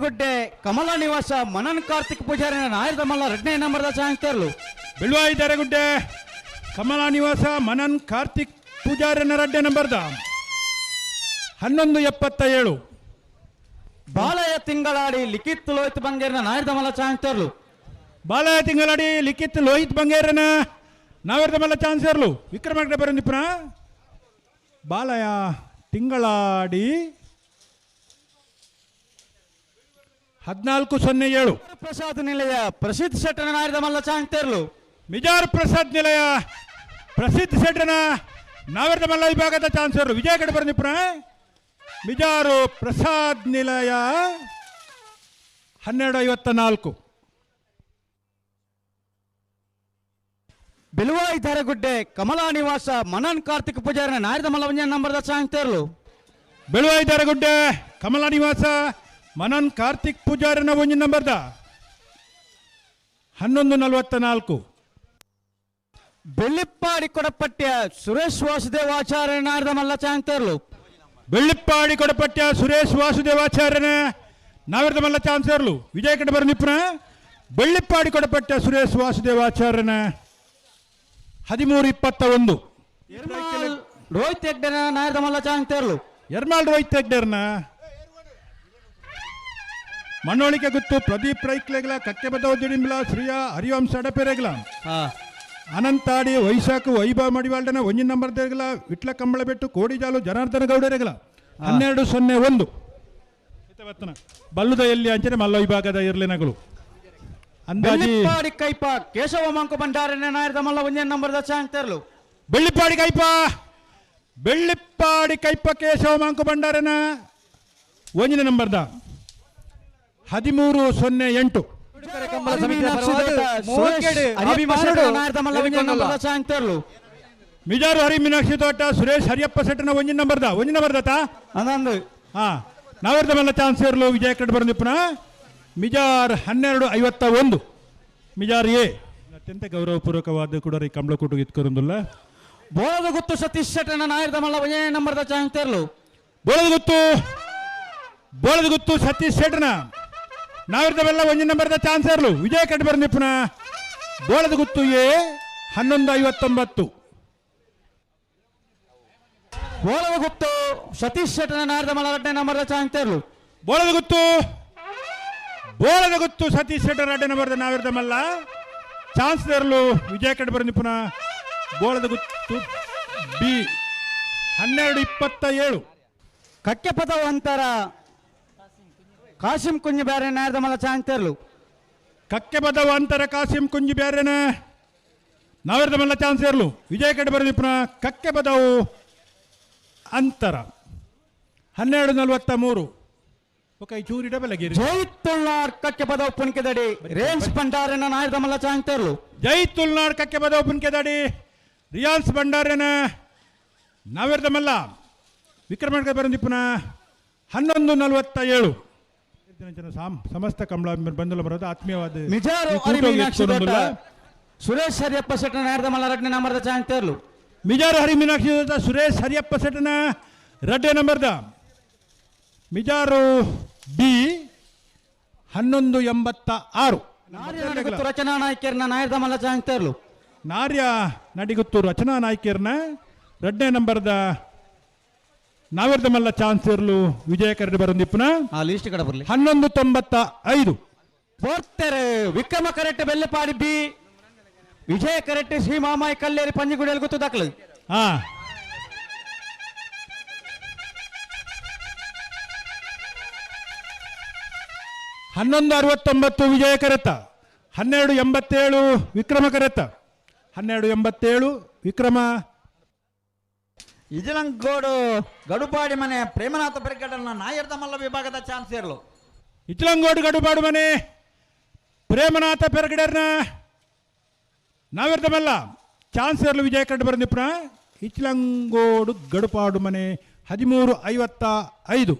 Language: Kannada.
ಗುಡ್ಡೆ ಕಮಲ ನಿವಾಸ ಮನನ್ ಕಾರ್ತಿಕ್ ಪೂಜಾರಿ ನಾಯರದ ಮಲ್ಲ 2ನೇ ನಂಬರ್ದ ಚಾಂಗ್ತರ್ಲು ಬೆಳ್ವಾಯಿ ದರಗುಡ್ಡೆ ಕಮಲ ನಿವಾಸ ಮನನ್ ಕಾರ್ತಿಕ್ ಪೂಜಾರಿನ 2ನೇ ನಂಬರ್ದ 11:77. ಬಾಲಯ ತಿಂಗಳಾಡಿ ಲಿಖಿತ್ ಲೋಹಿತ್ ಬಂಗೇರಿನ ನಾಯರದ ಮಲ್ಲ ಚಾಂಗ್ತರ್ಲು ಬಾಲಯ ತಿಂಗಳಾಡಿ ಲಿಖಿತ್ ಲೋಹಿತ್ ಬಂಗೇರನ ನಾವೆರ್ದ ಮಲ್ಲ ಚಾನ್ಸರ್ಲು ವಿಕ್ರಮಗಡೆ ಬರಂದಿಪ್ಪನ ಬಾಲಯ ತಿಂಗಳಾಡಿ 14:07. ಪ್ರಸಾದ್ ನಿಲಯ ಪ್ರಸಿದ್ಧ ಶೆಟ್ಟನ ನಾಯರದ ಮಲ್ಲ ಚಾಂಗ್ತರ್ಲು ಮಿಜಾರ್ ಪ್ರಸಾದ್ ನಿಲಯ ಪ್ರಸಿದ್ಧ ಶೆಟ್ಟನ ನಾವೆರ್ದ ಮಲ್ಲ ವಿಭಾಗದ ಚಾನ್ಸರ್ಲು ವಿಜಯ ಕಡೆ ಬರಂದಿಪ್ಪನ ಮಿಜಾರು ಪ್ರಸಾದ್ ನಿಲಯ 12:54. ಬಿಲ್ವಾಯಿ ಧರಗುಡ್ಡೆ ಕಮಲಾ ನಿವಾಸ ಮನನ್ ಕಾರ್ತಿಕ್ ಪೂಜಾರಿನ ನಾಯರದ ಮಲ್ಲ 1ನೇ ನಂಬರ್ದ ಚಾಂಗ್ತರ್ಲು ಬೆಳುವಾಯಿ ದರಗುಡ್ಡೆ ಕಮಲ ನಿವಾಸ ಮನನ್ ಕಾರ್ತಿಕ್ ಪೂಜಾರಿನ 1ನೇ ನಂಬರ್ದ 11:44. ಬೆಳ್ಳಿಪ್ಪಾಡಿ ಕೊಡಪಟ್ಯ ಸುರೇಶ್ ವಾಸುದೇವಾಚಾರ್ಯ ನಾಯರದ ಮಲ್ಲ ಚಾಂಗ್ತರ್ಲು ಬೆಳ್ಳಿಪ್ಪಾಡಿ ಕೊಡಪಟ್ಯ ಸುರೇಶ್ ವಾಸುದೇವಾಚಾರ್ಯನ ನಾವೆರ್ದ ಮಲ್ಲ ಚಾನ್ಸರ್ಲು ವಿಜಯ ಕಡೆ ಬರನಿಪ್ಪನ ಬೆಳ್ಳಿಪ್ಪಾಡಿ ಕೊಡಪಟ್ಯ ಸುರೇಶ್ ವಾಸುದೇವಾಚಾರ್ಯನ 13:21. ರೋಹಿತ್ ಹೆಗ್ಡೆನ ನಾಯರದ ಮಲ್ಲ ಚಾಂಗ್ತರ್ಲು ಎರ್ಮಾಳ್ ರೋಹಿತ್ ಹೆಗ್ಡೆರ್ನ ಮಣ್ಣೋಳಿಕೆ ಗುತ್ತು ಪ್ರದೀಪ್ ರೈಕ್ಲೆಗ್ಲ ಕಕ್ಕೆ ಬದವ ದಿಡಿಂಬ್ಲ ಶ್ರೀಯ ಹರಿವಂಶ ಅಡಪೆರೆಗ್ಲ ಅನಂತಾಡಿ ವೈಶಾಖ ವೈಭವ ಮಡಿವಾಲ್ಡನ 1ನೇ ನಂಬರ್ ದೇರ್ಗಲ ವಿಟ್ಲ ಕಂಬಳ ಬೆಟ್ಟು ಕೋಡಿಜಾಲು ಜನಾರ್ದನ ಗೌಡರೆಗಲ 12:01. ಬಲ್ಲುದಯಲ್ಲಿ ಅಂಚನೆ ಮಲ್ಲ ವಿಭಾಗದ ಇರ್ಲಿನಗಳು ಅಂದಾಜಿ ಕೈಪ ಕೇಶವ ಮಂಕು ಭಂಡಾರನ ನಾಯರದ ಮಲ್ಲ 1ನೇ ನಂಬರ್ದ ಚಾಂಗ್ತರ್ಲು ಬೆಳ್ಳಿಪ್ಪಾಡಿ ಕೈಪ ಕೇಶವ ಮಂಕು ಭಂಡಾರನ 1ನೇ ನಂಬರ್ದ 13:08. ಮಿಜಾರು ಹರಿ ಮೀನಾಕ್ಷಿ ತೋಟ ಸುರೇಶ್ ಹರಿಯಪ್ಪ ಸೆಟ್ಟನ 1ನೇ ನಂಬರ್ದ ನಾವೆರ್ದ ಮಲ್ಲ ಚಾನ್ಸರ್ಲು ವಿಜಯ ಕಡೆ ಬರಂದಿಪ್ಪನ ಮಿಜಾರ್ 12:51. ಮಿಜಾರ್ ಎ ಅತ್ಯಂತ ಗೌರವಪೂರ್ವಕವಾದ ಕೂಡ ಈ ಕಂಬಳಕೂಟು ಇತ್ಕರುಂದಿಲ್ಲ. ಬೋಳದ ಗುತ್ತು ಸತೀಶ್ ಶೆಟ್ಟನ ನಾಯರದ ಮಲ್ಲ 1ನೇ ನಂಬರ್ದ ಚಾಂಗ್ತರ್ಲು ಬೋಳದ ಗುತ್ತು ಸತೀಶ್ ಶೆಟ್ಟನ ನಾವೆರ್ದ ಮಲ್ಲ 1ನೇ ನಂಬರ್ದ ಚಾನ್ಸರ್ಲು ವಿಜಯ ಕಡೆ ಬರಂದಿಪ್ಪನ ಬೋಳದ ಗುತ್ತು ಎ 11:59. ಬೋಳದ ಗುತ್ತು ಸತೀಶ್ ಶೆಟ್ಟನ ನಾಯರದ ಮಲ್ಲ 2ನೇ ನಂಬರ್ದ ಚಾಂಗ್ತರ್ಲು ಬೋಳದ ಗುತ್ತು ಸತೀಶ್ ಶೆಟ್ಟರ್ 2ನೇ ನಂಬರ್ದ ನಾವೆರ್ದ ಮಲ್ಲ ಚಾನ್ಸರ್ಲು ವಿಜಯ ಕಡೆ ಬರಂದಿಪ್ಪನ ಬೋಳದ ಗುತ್ತು ಬಿ 12:27. ಕಕ್ಕೆ ಪದವ ಅಂತರ ಕಾಸಿಂ ಕುಂಜಿ ಬ್ಯಾರೆ ನಾಯರದ ಮಲ್ಲ ಚಾಂಗ್ತರ್ಲು ಕಕ್ಕೆ ಬದವ ಅಂತರ ಕಾಸಿಂ ಕುಂಜಿ ಬ್ಯಾರೆನ ನಾವೆರ್ದ ಮಲ್ಲ ಚಾನ್ಸರ್ಲು ವಿಜಯ ಕಡೆ ಬರಂದಿಪ್ಪನ ಕಕ್ಕೆ ಬದವು ಅಂತರ 12:43. ಚೂರಿಡ ಬೆಳಗಿರಿ ಜೈತುಲ್ನಾರ್ ಕಕ್ಕೆ ಪದವ ಪುನ್ಕೆದಡಿ ರೇಂಜ್ ಭಂಡಾರನ ನಾಯರದ ಮಲ್ಲ ಚಾಂಗ್ತರ್ಲು ಜೈತುಲ್ನಾರ್ ಕಕ್ಕೆ ಬದವ ಪುನ್ಕೆದಡಿ ರಿಯಾನ್ಸ್ ಭಂಡಾರನ ನಾವೆರ್ದ ಮಲ್ಲ ವಿಕ್ರಮಣ್ಣ ಬರಂದಿಪ್ಪನ 11:47. ಸಮಸ್ತ ಕಂಬಳ ಬಂಧುಲ ಬರೋದು ಆತ್ಮೀಯವಾದ ಸುರೇಶ್ ಹರಿಯಪ್ಪ ಸೆಟ್ಟನ ನಾಯರದ ಮಲ್ಲ 2ನೇ ನಂಬರ್ದ ಚಾಂಗ್ತರ್ಲು ಮಿಜಾರು ಹರಿ ಮೀನಾಕ್ಷಿ ಸುರೇಶ್ ಹರಿಯಪ್ಪ ಸೆಟ್ಟನ 2ನೇ ನಂಬರ್ದ ಮಿಜಾರು ಡಿ 11:86. ರಚನಾ ನಾಯ್ಕರ್ನ ನಾಯರದ ಮಲ್ಲ ಚಾಂಗ್ತರ್ಲು ನಾರ್ಯ ನಡಿಗುತ್ತು ರಚನಾ ನಾಯ್ಕರ್ನ 2ನೇ ನಂಬರ್ದ ನಾವೆರ್ದ ಮಲ್ಲ ಚಾನ್ಸರ್ಲು ವಿಜಯ ಕರಡಿ ಬರಂದಿಪ್ಪನ ಲಿಸ್ಟ್ ಕಡೆ ಬರಲಿ 11:95. ಪೋರ್ತೆರೆ ವಿಕ್ರಮ ಕರೆಕ್ಟ್ ಬೆಲ್ಲೆಪಾಡಿ ಬಿ ವಿಜಯ ಕರೆಕ್ಟ್ ಶ್ರೀ ಮಾಮಾಯಿ ಕಲ್ಲೇರಿ ಪಂಜಿಗುಡಿಯಲ್ಲಿ ಗೊತ್ತು ದಾಖಲು 11:69 ವಿಜಯ ಕರೆತ 12:87 ವಿಕ್ರಮ ಕರೆತ 12:87 ವಿಕ್ರಮ. ಇಜಲಂಗೋಡು ಗಡುಪಾಡಿ ಮನೆ ಪ್ರೇಮನಾಥ ಪೆರಗಡನ ನಾಯರ್ದ ಮಲ್ಲ ವಿಭಾಗದ ಚಾನ್ಸರ್ಲು ಇಚಲಂಗೋಡು ಗಡುಪಾಡು ಮನೆ ಪ್ರೇಮನಾಥ ಪೆರಗಡರ್ನ ನಾವೆರ್ದ ಮಲ್ಲ ಚಾನ್ಸರ್ಲು ವಿಜಯ ಕರಡಿ ಬರಂದಿಪ್ಪನ ಇಚಲಂಗೋಡು ಗಡುಪಾಡು ಮನೆ 13:55.